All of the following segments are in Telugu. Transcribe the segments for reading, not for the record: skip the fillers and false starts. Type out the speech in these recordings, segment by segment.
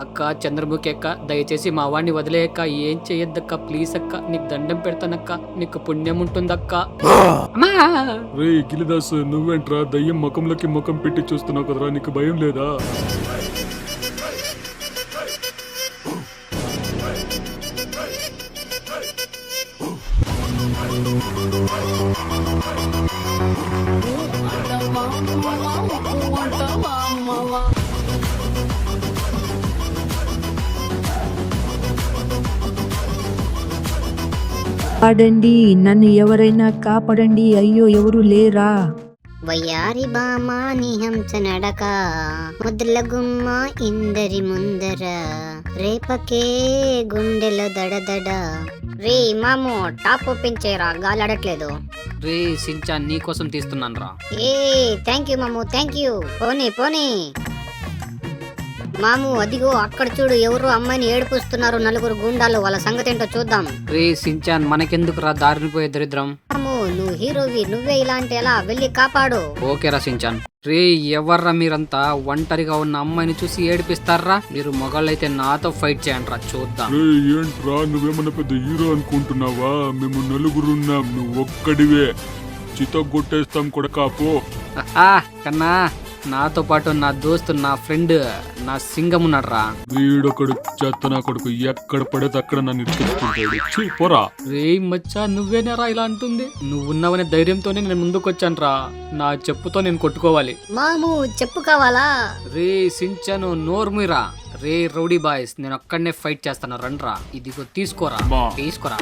అక్క చంద్రముఖి అక్క దయచేసి మా వాడిని వదిలేయక్క, ఏం చెయ్యొద్దక్క, ప్లీజ్ అక్క, నీకు దండం పెడతానక్క, నీకు పుణ్యం ఉంటుందక్క. అమ్మా! రే గిలిదాస్, నువ్వేంట్రా దయ్యం ముఖంలోకి ముఖం పెట్టి చూస్తున్నావు కదరా, నీకు భయం లేదా? కాపాడండి, నన్ను ఎవరైనా కాపాడండి, అయ్యో ఎవరు లేరా? వయ్యారి బామా నీ హంస నడక, ముద్దుల గుమ్మ ఇందరి ముందర, రేపకే గుండెలో దడదడ. రే మాము టాప్ ఓపెన్ చేయరా, గాలాడట్లేదు. రే సించాన్ నీకోసం తీస్తున్నాను రా. ఏ థ్యాంక్ యూ మాము, థ్యాంక్ యూ. పోనీ పోనీ మాము, అదిగో అక్కడ చూడు, ఎవరు అమ్మాయిని ఏడుపుస్తున్నారు, నలుగురు గుండాలు, వాళ్ళ సంగతి ఏంటో చూద్దాం. రే సించాన్ మనకెందుకు రా దారిని పోయే దరిద్రం. మాము నువ్వు హీరోవి, నువ్వే ఇలాంటి ఎలా, వెళ్ళి కాపాడు. ఓకే రా సించాన్. రే ఎవర్రా మీరంతా, ఒంటరిగా ఉన్న అమ్మాయిని చూసి ఏడిపిస్తారా? మీరు మొగాళ్ళైతే నాతో ఫైట్ చేయండి రా, చూద్దాం. రే ఏంట్రా, నువ్వేమన్నా పెద్ద హీరో అనుకుంటున్నావా? మేము నలుగురున్నాం, నువ్వు ఒక్కడివే. చితగొట్టేస్తాం కొడకా, పో. కన్నా నాతో పాటు నా దోస్తు, నా ఫ్రెండ్, నా సింగం ఉన్నాడు రా. వీడొకడు చెత్త నా కొడుకు, ఎక్కడ పడితే అక్కడ నన్ను ఇరుక్కుంటాడు. ఛీ, పోరా. రే మచ్చా, నువ్వేనేరా ఇలా అంటుంది? నువ్వున్నావనే ధైర్యంతోనే నేను ముందుకొచ్చాను రా. నా చెప్పుతో నేను కొట్టుకోవాలి. మాము చెప్పు కావాలా? రే సించాను నోర్మిరా. రే రౌడీ బాయ్స్, నేను ఒక్కడనే ఫైట్ చేస్తాను, రండ్రా. ఇదిగో తీసుకోరా, తీసుకోరా.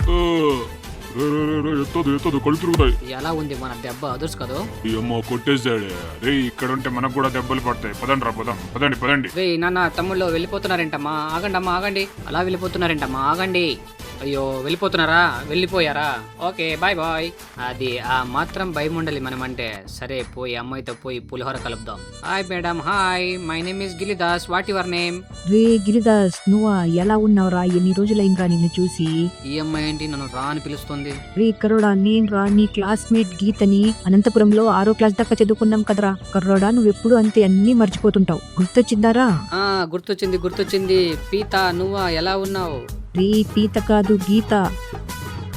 ఎత్తదు కళ్ళు తిరుగుతాయి. ఎలా ఉంది మన దెబ్బ, అదర్స్ కదా? ఏమో కొట్టేశాడే. రే ఇక్కడ ఉంటే మనకు కూడా దెబ్బలు పడతాయి. పదండి రా, పదండి పదండి. రే నాన్న తమ్ముళ్ళు వెళ్ళిపోతున్నారేంటమ్మా, ఆగండి అమ్మా ఆగండి. అలా వెళ్ళిపోతున్నారేంటమ్మా, ఆగండి. అయ్యో వెళ్ళిపోతున్నారా, వెళ్ళిపోయారా? Okay bye bye. అది ఆ మాత్రం భయం ఉండాలి మనం అంటే. సరే పోయి అమ్మాయితో పోయి పులిహోర కలుపుదాం. Hi madam, hi, my name is Gilidas, what your name? రే గిరిదాస్, నువ్వా? ఎలా ఉన్నావురా? ఎన్ని రోజులైందిరా నిన్ను చూసి? ఈ అమ్మాయి ఏంటి నన్ను రా అని పిలుస్తుంది? రే కరోడా, నేను రా, నీ క్లాస్మేట్ గీతని. అనంతపురంలో 6వ క్లాస్ దాకా చదువుకున్నాం కదరా. కరోడా, నువ్వెప్పుడు అంతే, అన్ని మర్చిపోతుంటావు. గుర్తొచ్చిందారా? గుర్తొచ్చింది. పీత నువ్వా, ఎలా ఉన్నావు? రే పీత కాదు, గీత.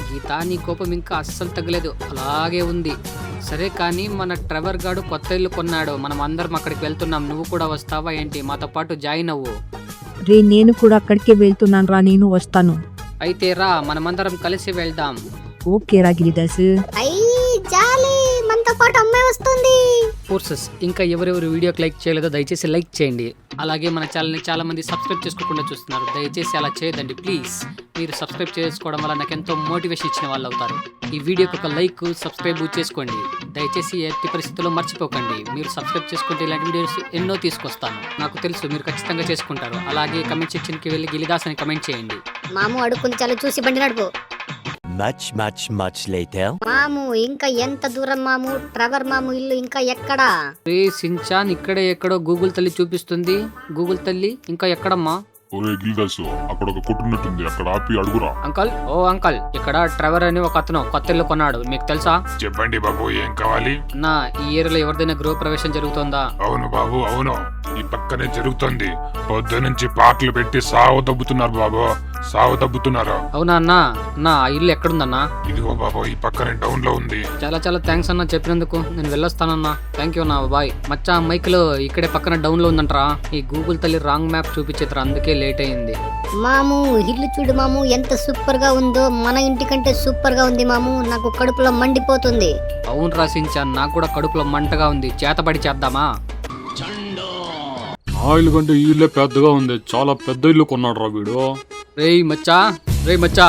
గీత, నీ కోపం ఇంకా అస్సలు తగ్గలేదు, అలాగే ఉంది. సరే కానీ మన ట్రెవర్ గాడు కొత్త ఇల్లు కొన్నాడు, మనం అందరం అక్కడికి వెళ్తున్నాం. నువ్వు కూడా వస్తావా ఏంటి? మాతో పాటు జాయిన్ అవ్వు. రే నేను కూడా అక్కడికే వెళ్తున్నాను రా, నేను వస్తాను. అయితే రా, మనమందరం కలిసి వెళ్దాం. ఓకే రా గిరిదాస్. జాలి, మనతో పాటు అమ్మాయి వస్తుంది. ఫోర్సెస్, ఇంకా ఎవరెవరు వీడియోకి లైక్ చేయలేదో దయచేసి లైక్ చేయండి. అలాగే మన ఛానల్ని చాలా మంది సబ్స్క్రైబ్ చేసుకోకుండా చూస్తున్నారు, దయచేసి అలా చేయదండి ప్లీజ్. మీరు సబ్స్క్రైబ్ చేసుకోవడం వల్ల నాకు ఎంతో మోటివేషన్ ఇచ్చిన వాళ్ళు అవుతారు. ఈ వీడియోకి ఒక లైక్, సబ్స్క్రైబ్ చేసుకోండి దయచేసి. ఎట్టి పరిస్థితుల్లో మర్చిపోకండి. మీరు సబ్స్క్రైబ్ చేసుకుంటే ఇలాంటి వీడియోస్ ఎన్నో తీసుకొస్తాను. నాకు తెలుసు మీరు ఖచ్చితంగా చేసుకుంటారు. అలాగే కమెంట్ సెక్షన్కి వెళ్ళి గిలిదాస్ అని కమెంట్ చేయండి. మాము అడుక్కుని చాలా చూసి బండి నడుపు. Much later. మాము ఇంకా ఎంత దూరం మాము? ట్రెవర్ మాము ఇల్లు ఇంకా ఎక్కడా? రే సించాన్, ఇక్కడే ఎక్కడో గూగుల్ తల్లి చూపిస్తుంది. గూగుల్ తల్లి ఇంకా ఎక్కడమ్మా? ఒరే గిల్దాసు, అక్కడ ఒక కొట్టున్నట్టుంది, అక్కడ ఆపి అడుగురా. అంకల్, ఓ అంకల్, ఇక్కడ ట్రెవర్ అని ఒక అతను కొత్త ఇల్లు కొన్నాడు, మీకు తెలుసా? చెప్పండి బాబు, ఏం కావాలి? నా ఈ ఏరియాలో ఎవరిదైనా గృహ ప్రవేశం జరుగుతోందా? అవును బాబు, అవును, ఈ పక్కనే జరుగుతుంది. పొద్దు నుంచి పాటలు పెట్టి సాగు దబ్బుతున్నారు బాబు, సాగు దబ్బుతున్నారు. అవునా అన్నా? నా ఆ ఇల్లు ఎక్కడుందన్నా? ఇదిగో బాబు, ఈ పక్కనే టౌన్ లో ఉంది. చాలా చాలా థ్యాంక్స్ అన్నా చెప్పినందుకు. నేను వెళ్ళొస్తానన్నా. థ్యాంక్ యూ అన్నా, బాయ్. మచ్చా మైక్ లో ఇక్కడే పక్కన డౌన్ లో ఉందంటరా. ఈ గూగుల్ తల్లి రాంగ్ మ్యాప్ చూపించేతరా, అందుకే లేట్ అయింది. మాము ఇల్లు చూడు మాము, ఎంత సూపర్ గా ఉందో. మన ఇంటి కంటే సూపర్ గా ఉంది మాము, నాకు కడుపులో మండిపోతుంది. అవును రాసించాను, నాకు కూడా కడుపులో మంటగా ఉంది. చేతబడి చేద్దామా? ఆ ఇల్లు కంటే ఈ ఇల్లే పెద్దగా ఉంది, చాలా పెద్ద ఇల్లు కొన్నాడు రా వీడు. రేయ్ మచ్చా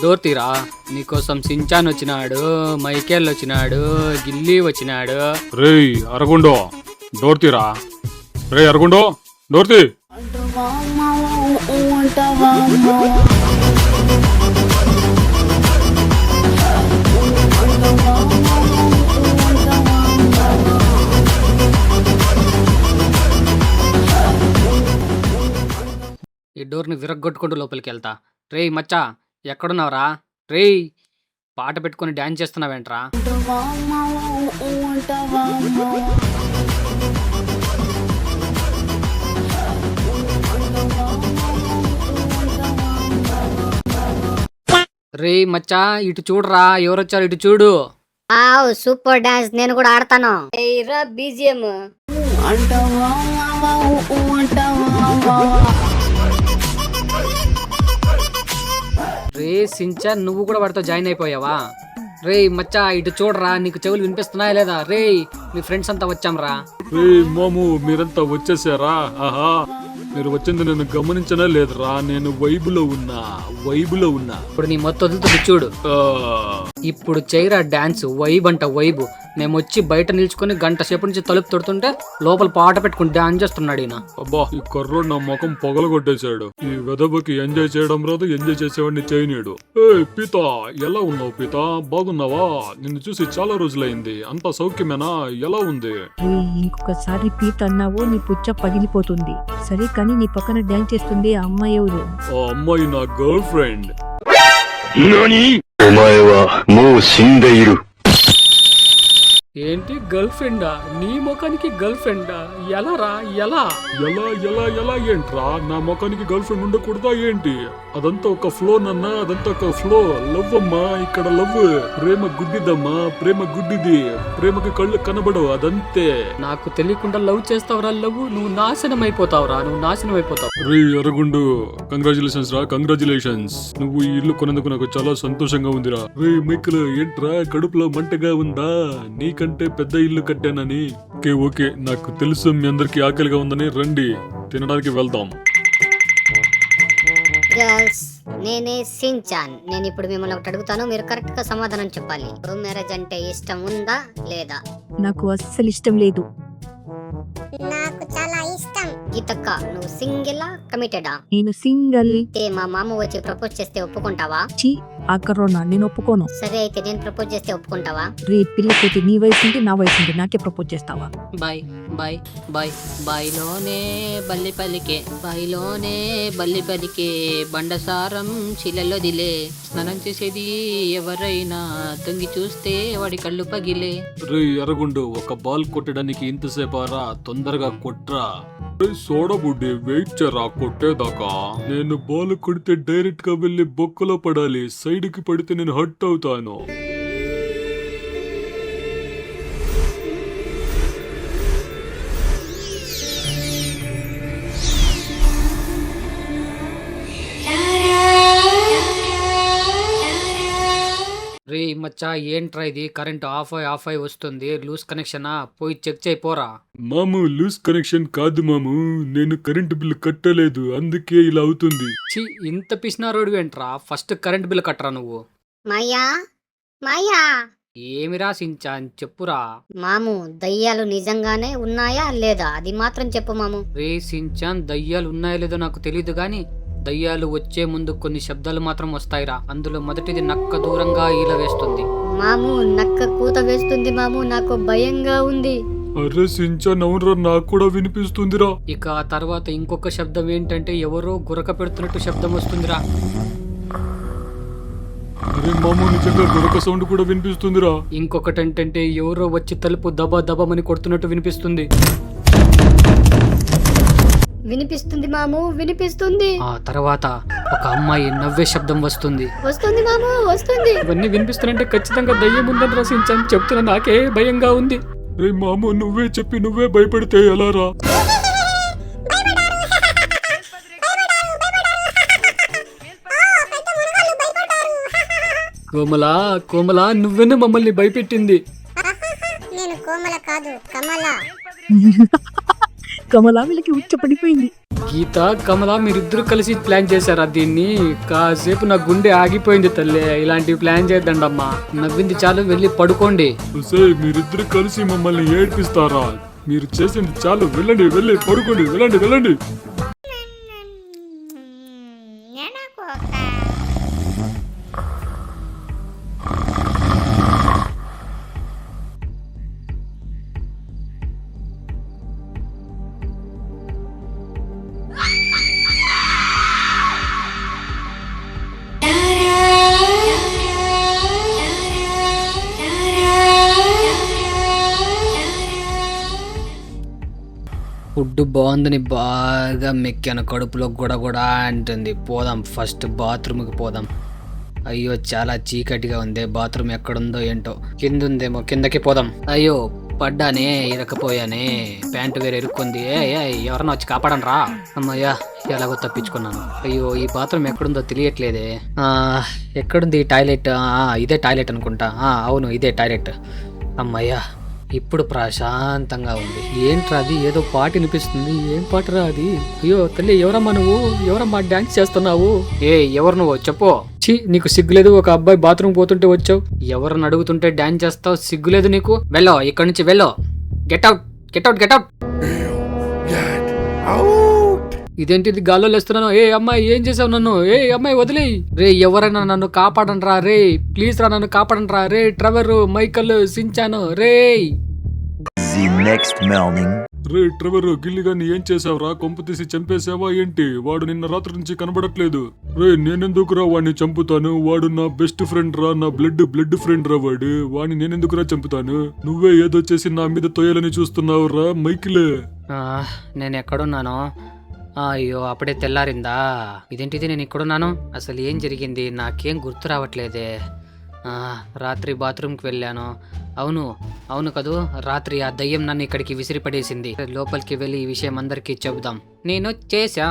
డోర్ తీరా. నీకోసం సించాన్ వచ్చినాడు, మైకేల్ వచ్చినాడు, గిల్లీ వచ్చినాడు. రేయ్ అరగుండో, డోర్ తీరా. రేయ్ అరగుండో, డోర్ తీ. ఈ డోర్ని విరగ్గొట్టుకుంటూ లోపలికి వెళ్తా. రేయ్ మచ్చా, ఎక్కడున్నావురా? రేయ్, పాట పెట్టుకుని డాన్స్ చేస్తున్నావేంట్రా? రే మచ్చా ఇటు చూడరా, ఎవరొచ్చారు ఇటు చూడు. సూపర్ డాన్స్ నేను కూడా ఆడతాను. బీజిఎం రే సించాన్, నువ్వు కూడా వాడితో జాయిన్ అయిపోయావా? రే మచ్చా ఇటు చూడరా, నీకు చెవులు వినిపిస్తున్నాయా లేదా? రే మీ ఫ్రెండ్స్ అంతా వచ్చాంరా. రే మాము మీరంతా వచ్చేసారా? ఆహా, మీరు వచ్చింది నేను గమనించనే లేదురా. నేను వైబులో ఉన్నా. ఇప్పుడు నీ మొత్తం వదులుతుంది చూడు. ఇప్పుడు చేయరా డాన్స్, వైబ్ అంట వైబ్. మేము వచ్చి బయట నిల్చుకొని గంట సేపు నుంచి తలుపు తొడుతుంటే లోపల పాట పెట్టుకుని డాన్స్ చేస్తున్నాడు ఈయన. అబ్బా, ఈ కర్రోడు నా ముఖం పొగలగొట్టేశాడు. ఈ వెదబకి ఎంజాయ్ చేయడం రాదు, ఎంజాయ్ చేసేవాడిని చేయనీడు. ఏ పీత, ఎలా ఉన్నావు పీత? బాగున్నావా? నిన్ను చూసి చాలా రోజులైంది. అంతా సౌఖ్యమేనా? ఎలా ఉంది? ఇంకొకసారి పీత అన్నావో నీ పుచ్చ పగిలిపోతుంది. సరే కానీ నీ పక్కన డాన్స్ చేస్తుంది ఆ అమ్మాయి ఎవరు? ఆ అమ్మాయి నా గర్ల్ ఫ్రెండ్. ఏంటి గర్ల్ ఫ్రెండా? నీ ముఖానికి గర్ల్ ఫ్రెండా? ఎలా రా, ఎలా? ఎలా ఏంట్రా? నా ముఖానికి గర్ల్ ఫ్రెండ్ ఉండకూడదా ఏంటి? అదంతా ఒక ఫ్లో నన్నా, అదంతా ఒక ఫ్లో. లవ్ అమ్మా, ఇక్కడ లవ్. ప్రేమ గుడ్డిదమ్మా, ప్రేమ గుడ్డిది. ప్రేమకి కళ్ళు కనబడవు, అదంతే. నాకు తెలియకుండా లవ్ చేస్తావురా. లవ్ నువ్వు నాశనం అయిపోతావురా, నువ్వు నాశనం అయిపోతావు. రే అరగుండు, కంగ్రాచులేషన్స్ రా, కంగ్రాచులేషన్స్. నువ్వు ఈ ఇల్లు కొనేందుకు నాకు చాలా సంతోషంగా ఉందిరా. రే మైకిల్, ఏంట్రా కడుపులో మంటగా ఉందా? నీకంటే పెద్ద ఇల్లు కట్టానని. ఓకే నాకు తెలుసు మీ అందరికి ఆకలిగా ఉందని. రండి తినడానికి వెళ్దాం. గర్ల్స్, నేనే సించాన్. నేను ఇప్పుడు మిమ్మల్ని ఒకటి అడుగుతాను, మీరు కరెక్ట్ గా సమాధానం చెప్పాలి. లవ్ మ్యారేజ్ అంటే ఇష్టం ఉందా లేదా? నాకు అస్సలు ఇష్టం లేదు. నాకు చాలా ఇష్టం. గీతక్క, నువ్వు సింగిలా కమిటెడా? నేను సింగల్. అయితే మా మామ వచ్చి ప్రపోజ్ చేస్తే ఒప్పుకుంటావా? చి ఆ కరోనా, నేను ఒప్పుకోను. సరే అయితే నేను ప్రపోజ్ చేస్తే ఒప్పుకుంటావా? రే పిల్లకైతే నీ వయసు ఉంది, నా వయసు ఉంది, నాకే ప్రపోజ్ చేస్తావా? Bye bye bye. బాయిలోనే బల్లి పలికే, బాయిలోనే బల్లి పలికే, బండసారం శిలలో దిలే. స్నానం చేసేది ఎవరైనా తొంగి చూస్తే వాడి కళ్ళు పగిలే. రే అరగుండు, ఒక బాల్ కొట్టడానికి ఇంతసేపారా? తొందరగా కొట్రా. సోడా బుడ్డి, వెయిట్ చేయరా కొట్టేదాకా. నేను బాల్ కొడితే డైరెక్ట్ గా వెళ్ళి బొక్కలో పడాలి. సైడ్ కి పడితే నేను హర్ట్ అవుతాను. రే మచ్చా ఏంట్రా ఇది? కరెంట్ ఆఫ్ అయి వస్తుంది. లూజ్ కనెక్షనా? పోయి చెక్ చేయిపోరా. మాము లూజ్ కనెక్షన్ కాదు మాము, నేను కరెంటు బిల్లు కట్టలేదు, అందుకే ఇలా అవుతుంది. చి, ఇంత పిసినా రోడ్డు ఏంట్రా? ఫస్ట్ కరెంట్ బిల్ కట్టరా నువ్వు. మాయా మాయా, ఏమిరా సించాన్, చెప్పురా. మాము దయ్యాలు నిజంగానే ఉన్నాయా లేదా? అది మాత్రం చెప్పు మాము. రే సించాన్, దయ్యాలు ఉన్నాయో లేదో నాకు తెలియదు గాని దయ్యాలు వచ్చే ముందు కొన్ని శబ్దాలు మాత్రం వస్తాయిరా. అందులో మొదటిది నక్క దూరంగా ఈల వేస్తుంది. మాము నక్క కూత వేస్తుంది మాము, నాకు భయంగా ఉంది. అరే సించాన్, అవునరా, నాకు కూడా వినిపిస్తుందిరా. ఇక ఆ తర్వాత ఇంకొక శబ్దం ఏంటంటే ఎవరో గురక పెడుతున్నట్టు శబ్దం వస్తుందిరా. అరే మాము, నిజంగా గొరక సౌండ్ కూడా వినిపిస్తుందిరా. ఇంకొకటి ఏంటంటే ఎవరో వచ్చి తలుపు దబా దబామని కొడుతున్నట్టు వినిపిస్తుంది. వినిపిస్తుంది మాము, వినిపిస్తుంది. ఆ తర్వాత ఒక అమ్మాయి నవ్వే శబ్దం వస్తుంది. వస్తుంది మాము, వస్తుంది. ఇవన్నీ వినిపిస్తుంటే ఖచ్చితంగా దయ్యం ఉందని రసించాను చెప్తున్నా, నాకే భయంగా ఉంది. రే మాము, నువ్వే చెప్పి నువ్వే భయపడితే ఎలారా? కోమలా కోమలా, నువ్వెన్న మమ్మల్ని భయపెట్టింది. నేను కోమల కాదు, కమల. కమలా వీళ్ళకి ఉచ్చ పడిపోయింది. గీత, కమలా మీరిద్దరు కలిసి ప్లాన్ చేశారా దీన్ని? కాసేపు నా గుండె ఆగిపోయింది తల్లే. ఇలాంటివి ప్లాన్ చేద్దండమ్మా. నవ్వింది చాలు, వెళ్ళి పడుకోండి. మీరిద్దరు కలిసి మమ్మల్ని ఏడ్పిస్తారా? మీరు చేసింది చాలు, వెళ్ళండి, వెళ్ళి పడుకోండి, వెళ్ళండి వెళ్ళండి. ఫుడ్ బాగుందని బాగా మెక్కాను, కడుపులో కూడా అంటుంది. పోదాం, ఫస్ట్ బాత్రూమ్కి పోదాం. అయ్యో చాలా చీకటిగా ఉంది. బాత్రూమ్ ఎక్కడుందో ఏంటో. కిందుందేమో, కిందకి పోదాం. అయ్యో పడ్డానే, ఇరకపోయానే, ప్యాంటు వేరే ఇరుక్కుంది. ఎవరన్నా వచ్చి కాపాడను రా. అమ్మయ్యా ఎలాగో తప్పించుకున్నాను. అయ్యో ఈ బాత్రూమ్ ఎక్కడుందో తెలియట్లేదే. ఎక్కడుంది ఈ టాయిలెట్? ఇదే టాయిలెట్ అనుకుంటా. అవును ఇదే టాయిలెట్. అమ్మయ్యా ఇప్పుడు ప్రశాంతంగా ఉంది. ఏంట్రా అది? ఏదో పాట వినిపిస్తుంది. ఏం పాటరా అది? అయ్యో తల్లి, ఎవరమ్మా నువ్వు? ఎవరమ్మా డాన్స్ చేస్తున్నావు? ఎవరు నువ్వు చెప్పు. ఛీ, నీకు సిగ్గులేదు? ఒక అబ్బాయి బాత్రూమ్ పోతుంటే వచ్చావు. ఎవరిని అడుగుతుంటే డాన్స్ చేస్తావు? సిగ్గులేదు నీకు? వెళ్ళో ఇక్కడి నుంచి, వెళ్ళో. Get out, get out, get out. ఇదేంటిది గాల్లో లేస్తున్నాను? అమ్మాయి ఏం చేసావు నన్ను? అమ్మాయి వదిలేయి. రే ఎవరైనా నన్ను కాపాడండి రా రే, ప్లీజ్ రా నన్ను కాపాడండి రా రే. ట్రెవర్, మైకల్, సించాను రే. The next morning. రే ట్రెవర్, గిల్లిగాన్ని ఏం చేసావురా? కొంపు తీసి చంపేసావా ఏంటి? వాడు నిన్న రాత్రి నుంచి కనబడట్లేదు. రే నేనెందుకురా వాడిని చంపుతాను? వాడు నా బెస్ట్ ఫ్రెండ్ రా, నా బ్లడ్ ఫ్రెండ్ రా వాడు. వాడిని నేనెందుకురా చంపుతాను? నువ్వే ఏదో చేసి నా మీద తోయాలని చూస్తున్నావు రా మైకిల్. నేను ఎక్కడున్నాను? అయ్యో అప్పుడే తెల్లారిందా? ఇదేంటిది, నేను ఇక్కడున్నాను? అసలు ఏం జరిగింది? నాకేం గుర్తు రావట్లేదే. రాత్రి బాత్రూమ్కి వెళ్ళాను. అవును కదూ, రాత్రి ఆ దయ్యం నన్ను ఇక్కడికి విసిరిపడేసింది. లోపలికి వెళ్ళి ఈ విషయం అందరికీ చెబుదాం. నేను చేసా.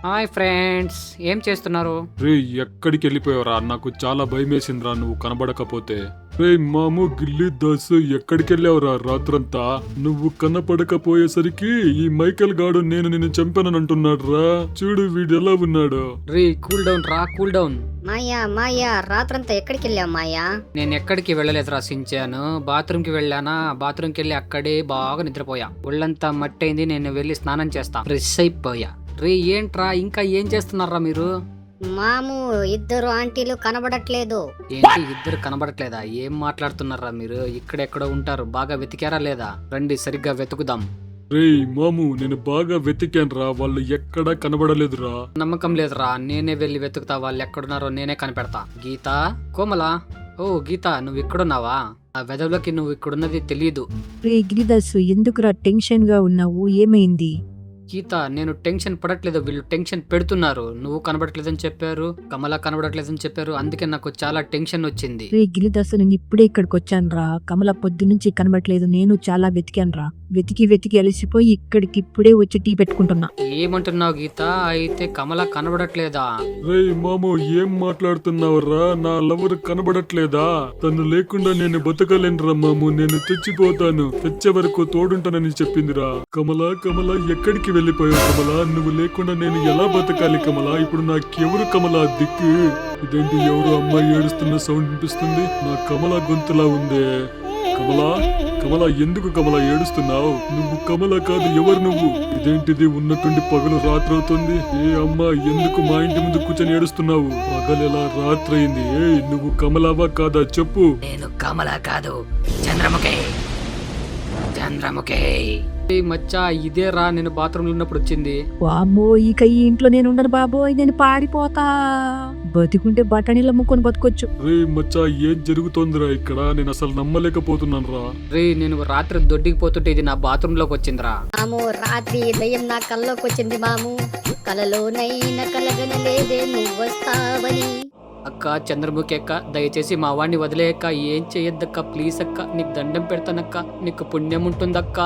హాయ్ ఫ్రెండ్స్, ఏం చేస్తున్నారు? రే ఎక్కడికి వెళ్ళిపోయావురా? నాకు చాలా భయం వేసిందిరా నువ్వు కనబడకపోతే. రే మాము గిల్లి దాసు, ఎక్కడికి వెళ్ళావురా రాత్రంతా? నువ్వు కనపడకపోయేసరికి ఈ మైకేల్ గాడు నేను నిన్ను చంపానని అంటున్నాడు రా. చూడు వీడు ఎలా ఉన్నాడు. రే కూల్ డౌన్ రా, కూల్ డౌన్. మాయా రాత్రంతా ఎక్కడికి వెళ్ళావు మాయా? నేను ఎక్కడికి వెళ్ళలేదురా సించాను. బాత్రూమ్కి వెళ్ళానా, బాత్రూమ్కి వెళ్ళి అక్కడే బాగా నిద్రపోయా. ఒళ్ళంతా మట్టయింది. నేను వెళ్ళి స్నానం చేస్తా, ఫ్రెష్ అయిపోయా. రే ఏంట్రా ఇంకా ఏం చేస్తున్నారా మీరు? మాము ఇద్దరు ఆంటీలు కనబడట్లేదు. ఏంటి ఇద్దరు కనబడట్లేదా? ఏం మాట్లాడుతున్నారా మీరు? ఇక్కడెక్కడో ఉంటారు. బాగా వెతికారా లేదా? రండి సరిగ్గా వెతుకుదాం. రే మాము నేను బాగా వెతికాను రా, వాళ్ళు ఎక్కడా కనబడలేదురా. నమ్మకం లేదురా, నేనే వెళ్ళి వెతుకుతా. వాళ్ళు ఎక్కడున్నారో నేనే కనిపెడతా. గీత, కోమల. ఓ గీత, నువ్వు ఇక్కడున్నావా? ఆ వెదవులకి నువ్వు ఇక్కడున్నది తెలియదు. రే గిరిదాసు, ఎందుకురా టెన్షన్ గా ఉన్నావు? ఏమైంది? గీత, నేను టెన్షన్ పడట్లేదు, వీళ్ళు టెన్షన్ పెడుతున్నారు. నువ్వు కనబడట్లేదని చెప్పారు, కమల కనబడట్లేదని చెప్పారు, అందుకే నాకు చాలా టెన్షన్ వచ్చింది. రే గిరిదాసు, నేను ఇప్పుడే ఇక్కడికి వచ్చాను రా. కమల పొద్దు నుంచి కనబడట్లేదు. నేను చాలా వెతికాను రా. వెతికి అలసిపోయి ఇక్కడికి ఇప్పుడే వచ్చి టీ పెట్టుకుంటున్నా. ఏమంటున్నావు గీత? అయితే కమల కనబడట్లేదా? రే మాము ఏం మాట్లాడుతున్నావురా? నా లవర్ కనబడట్లేదా? తను లేకుండా నేను బతకలేనురా మాము. నేను చచ్చిపోతాను. తెచ్చే వరకు తోడుంటానని చెప్పిందిరా. కమల ఎక్కడికి వెళ్ళిపోయావు కమల? నువ్వు లేకుండా నేను ఎలా బతకాలి కమల? ఇప్పుడు నాకెవరు కమల దిక్కు? ఇదేంటి ఎవరు అమ్మాయి ఏడుస్తున్న సౌండ్ వినిపిస్తుంది? నా కమల గొంతులా ఉందే. కమల ఎందుకు కమల ఏడుస్తున్నావు? నువ్వు కమల కాదు, ఎవరు నువ్వు? ఇదేంటిది ఉన్నట్టుండి పగలు రాత్రి అవుతుంది. అమ్మా ఎందుకు మా ఇంటి ముందు కూర్చొని ఏడుస్తున్నావు? పగలెలా రాత్రి అయింది? నువ్వు కమలవా కాదా చెప్పు. నేను కమల కాదు, చంద్రముఖి. మచ్చా ఇదే రా, నేను బాత్రూమ్ లో ఉన్నప్పుడు వచ్చింది. వామ్మో, ఇక ఈ ఇంట్లో నేను ఉండను బాబోయ్, నేను పారిపోతా. బతికుంటే బఠానీలు అమ్ముకొని బతకొచ్చు. రే మచ్చా ఏం జరుగుతోందిరా ఇక్కడ? నేను అసలు నమ్మలేకపోతున్నాను రా. రే నేను రాత్రి దొడ్డికి పోతుంటే ఇది నా బాత్రూమ్ లోకి వచ్చిందిరా. మాము రాత్రి దయ్యం నా కల్లోకి వచ్చింది మాము. కలలోనైనా కలగనలేదే నువ్వు వస్తావని. అక్క చంద్రముఖి అక్క, దయచేసి మా వాడిని వదిలేయక్క. ఏం చెయ్యొద్దక్క, ప్లీజ్ అక్క, నీకు దండం పెడతానక్క, నీకు పుణ్యం ఉంటుందక్క.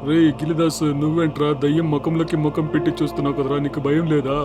రే గిలిదాస్, నువ్వేంట్రా దయ్యం ముఖంలోకి ముఖం పెట్టి చూస్తున్నావు కదరా? నీకు భయం లేదా?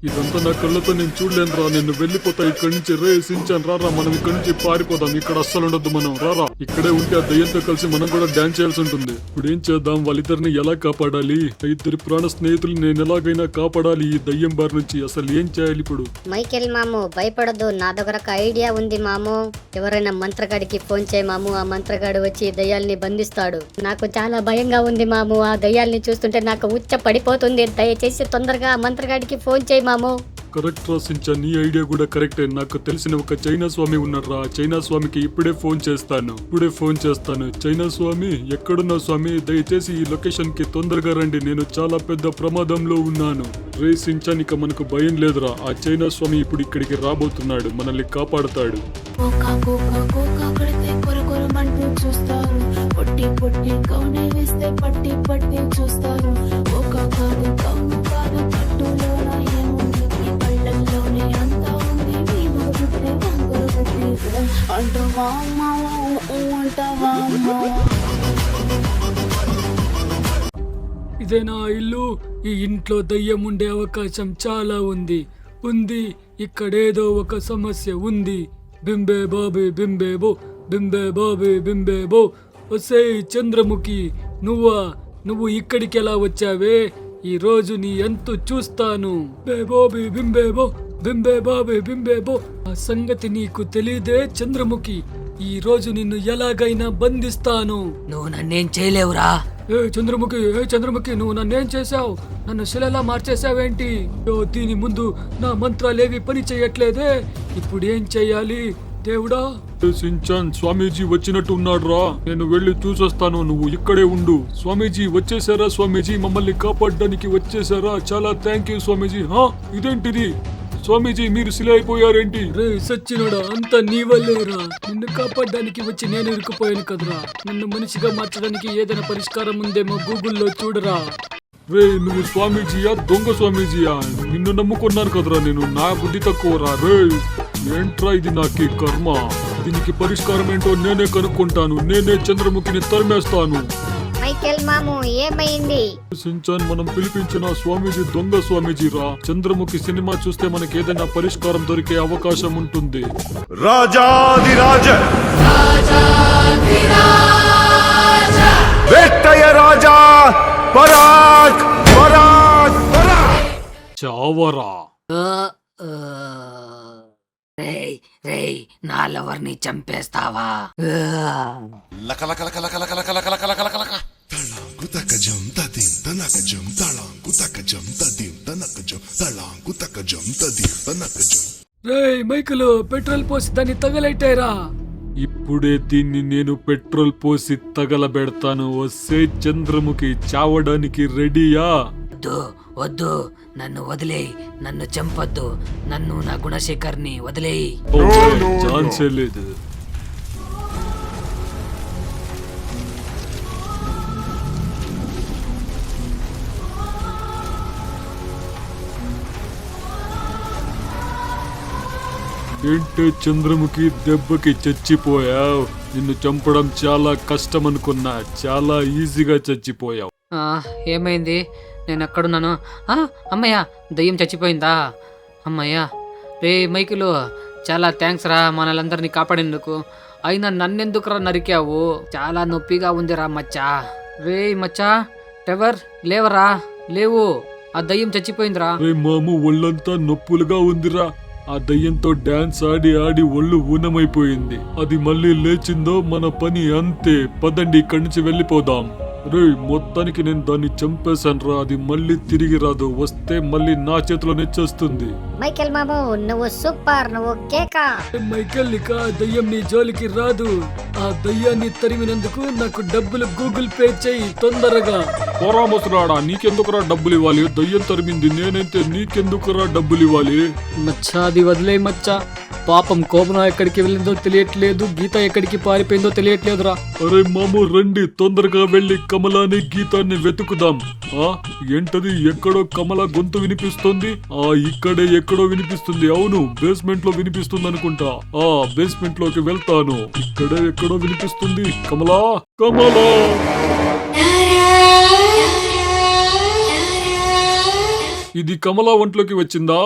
ఇదంతా నా కళ్ళతో నేను చూడలేనురా. నేను వెళ్ళిపోతా ఇక్కడి నుంచి. రే సించాన్ రారా, మనం ఇక్కడి నుంచి పారిపోదాం. ఇక్కడ అస్సలు ఉండొద్దు మనం. రారా, ఇక్కడే ఉంటే ఆ దయ్యంతో కలిసి మనం కూడా డాన్స్ చేయాల్సి ఉంటుంది. ఇప్పుడు ఏం చేద్దాం? వాళ్ళిద్దరిని ఎలా కాపాడాలి? ఇద్దరి ప్రాణ స్నేహితులు నేను ఎలాగైనా కాపాడాలి ఈ దయ్యం బారి నుంచి. అసలు ఏం చేయాలి ఇప్పుడు? మైకేల్ మాము భయపడద్దు, నా దగ్గర ఒక ఐడియా ఉంది మాము. ఎవరైనా మంత్రగాడికి ఫోన్ చేయి మాము. ఆ మంత్రగాడు వచ్చి దయ్యాల్ని బంధిస్తాడు. నాకు చాలా భయంగా ఉంది మాము. ఆ దయ్యాల్ని చూస్తుంటే నాకు ఉచ్చ పడిపోతుంది. దయచేసి తొందరగా ఆ మంత్రగాడికి ఫోన్ చేయి మాము. కరెక్ట్ రా సించాన్, నీ ఐడియా కూడా కరెక్టే. నాకు తెలిసిన ఒక చైనా స్వామి ఉన్నారా, చైనా స్వామికి ఇప్పుడే ఫోన్ చేస్తాను. చైనా స్వామి, ఎక్కడున్నా స్వామి, దయచేసి ఈ లొకేషన్ కి తొందరగా రండి, నేను చాలా పెద్ద ప్రమాదంలో ఉన్నాను. రే సించాన్, ఇక మనకు భయం లేదురా, ఆ చైనా స్వామి ఇప్పుడు ఇక్కడికి రాబోతున్నాడు, మనల్ని కాపాడుతాడు. చూస్తారు, పొట్టి పొట్టి కౌనే వేస్తే పట్టి పట్టి చూస్తారు. ఒక కాదు కౌను కాదు, పట్టులోన ఏముంది, ఈ పళ్ళల్లోనే అంతా ఉంది. మీ మొగుడే వంగురు పెట్టి అంటావా అంటావా. ఇదేనా ఇల్లు? ఈ ఇంట్లో దయ్యం ఉండే అవకాశం చాలా ఉంది. ఇక్కడేదో ఒక సమస్య ఉంది. బింబే బాబీ బింబేబో, బింబే బాబీ బింబేబో. వసే చంద్రముఖి, నువ్వు ఇక్కడికి ఎలా వచ్చావే? ఈ రోజు నీ ఎంతో చూస్తాను. బేబోబీ బింబేబో, బింబే బాబీ బింబేబో. ఆ సంగతి నీకు తెలీదే చంద్రముఖి. ఈ రోజు నిన్ను ఎలాగైనా బంధిస్తాను. నువ్వు నన్నేం చేయలేవురా. ఏ చంద్రముఖి, నువ్వు నన్నేం చేశావు? నన్ను శిలలా మార్చేశావేంటి? దీని ముందు నా మంత్రాలేవి పని చెయ్యట్లేదే. ఇప్పుడు ఏం చెయ్యాలి దేవుడా? సించాన్, స్వామీజీ వచ్చినట్టు ఉన్నాడు రా, నేను వెళ్ళి చూసొస్తాను, నువ్వు ఇక్కడే ఉండు. స్వామీజీ వచ్చేసారా? స్వామీజీ మమ్మల్ని కాపాడడానికి వచ్చేసారా? చాలా థ్యాంక్ యూ స్వామీజీ. ఇదేంటిది స్వామీజీ, మీరు శిల అయిపోయారేంటి? రే సచ్చినోడా, అంతా నీ వల్లేరా. నిన్ను కాపాడడానికి వచ్చి నేను ఇరుక్కుపోయాను కదరా. నన్ను మనిషిగా మార్చడానికి ఏదైనా పరిష్కారం ఉందేమో గూగుల్లో చూడరా. రే, నువ్వు స్వామీజీయా, దొంగ స్వామీజీయా? నిన్ను నమ్ముకున్నాను కదరా నేను, నా బుద్ధి తక్కువరా. రే ఏంట్రా ఇది, నాకి కర్మ. దీనికి పరిష్కారం ఏంటో నేనే కనుక్కుంటాను, నేనే చంద్రముఖిని తరిమేస్తాను. మైకేల్ మాము, ఏమైంది? సించాన్, మనం పిలిపించిన స్వామీజీ దొంగ స్వామీజీ రా. చంద్రముఖి సినిమా చూస్తే మనకి ఏదైనా పరిష్కారం దొరికే అవకాశం ఉంటుంది. రాజాదిరాజ వేట్టయ రాజా, పరాక్ పరాక్ పరాక్. చావరా. రేయ్ నా లవర్ని చంపేస్తావా? తళాంకు తకజం తదిం తనకజం, తళాంకు తకజం తదిం తనకజం, తళాంకు తకజం తదిం తనకజం. రే మైకులు, పెట్రోల్ పోసి దాన్ని తగలెట్టారా. ఇప్పుడే దీన్ని నేను పెట్రోల్ పోసి తగలబెడతాను. వస్తే చంద్రముఖి చావడానికి రెడీయా? వద్దు, నన్ను వదిలేయ్, నన్ను చంపొద్దు, నన్ను నా గుణశేఖర్ని వదిలేయ్. ఛాన్సే లేదు. ఏంటే చంద్రముఖి, దెబ్బకి చచ్చిపోయావు. నిన్ను చంపడం చాలా కష్టం అనుకున్నా, చాలా ఈజీగా చచ్చిపోయావు. ఏమైంది? నేను ఎక్కడున్నాను? అమ్మయ్యా, దయ్యం చచ్చిపోయిందా? అమ్మయ్యా. రే మైకులు, చాలా థ్యాంక్స్ రా మనలందరినీ కాపాడేందుకు. అయినా నన్నెందుకురా నరికావు? చాలా నొప్పిగా ఉందిరా మచ్చా. రే మచ్చా, ట్రెవర్ లేవరా, లేవు, ఆ దయ్యం చచ్చిపోయిందిరా. రే మాము, ఒళ్ళంతా నొప్పులుగా ఉందిరా. ఆ దయ్యంతో డాన్స్ ఆడి ఆడి ఒళ్ళు ఊనమైపోయింది. అది మళ్ళీ లేచిందో మన పని అంతే. పదండి, ఇక్కడి నుంచి వెళ్ళిపోదాం. రే, మొత్తానికి నేను దాన్ని చంపేశాను రా, అది మళ్ళీ తిరిగి రాదు. వస్తే మళ్ళీ నా చేతిలోనే చేస్తుంది. మైకేల్ మాము, నువ్వు సూపర్, నువ్వు కేకా. మైకేల్, ఇక దయ్యం నీ జోలికి రాదు. ఆ దయ్యాన్ని తరిమినందుకు నాకు డబ్బులు గూగుల్ పే చెయ్యి తొందరగా. పోరామసురాడా, నీకెందుకురా డబ్బులు ఇవ్వాలి? దయ్యం తరిమింది నేనైతే, నీకెందుకురా డబ్బులు ఇవ్వాలి? మచ్చా, అది వదిలే మచ్చా. పాపం కోపన ఎక్కడికి వెళ్ళిందో తెలియట్లేదు, గీత ఎక్కడికి పారిపోయిందో తెలియట్లేదురా. అరే మాము, రండి, తొందరగా వెళ్ళి కమలాని గీతాన్ని వెతుకుదాం. ఏంటది, ఎక్కడో కమల గొంతు వినిపిస్తుంది. ఇక్కడే ఎక్కడో వినిపిస్తుంది. అవును, బేస్మెంట్ లో వినిపిస్తుంది అనుకుంటా. బేస్మెంట్ లోకి వెళ్తాను. ఇక్కడే ఎక్కడో వినిపిస్తుంది. కమలా, కమలా. ఇది కమలా ఒంట్లోకి వచ్చిందా?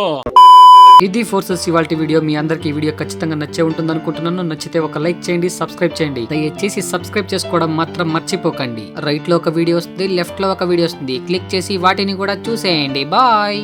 ఇది ఫోర్సెస్ ఇవాళ వీడియో. మీ అందరికి ఈ వీడియో ఖచ్చితంగా నచ్చే ఉంటుంది అనుకుంటున్నాను. నచ్చితే ఒక లైక్ చేయండి, సబ్స్క్రైబ్ చేయండి. దయచేసి సబ్స్క్రైబ్ చేసుకోవడం మాత్రం మర్చిపోకండి. రైట్ లో ఒక వీడియో వస్తుంది, లెఫ్ట్ లో ఒక వీడియో వస్తుంది. క్లిక్ చేసి వాటిని కూడా చూసేయండి. బాయ్.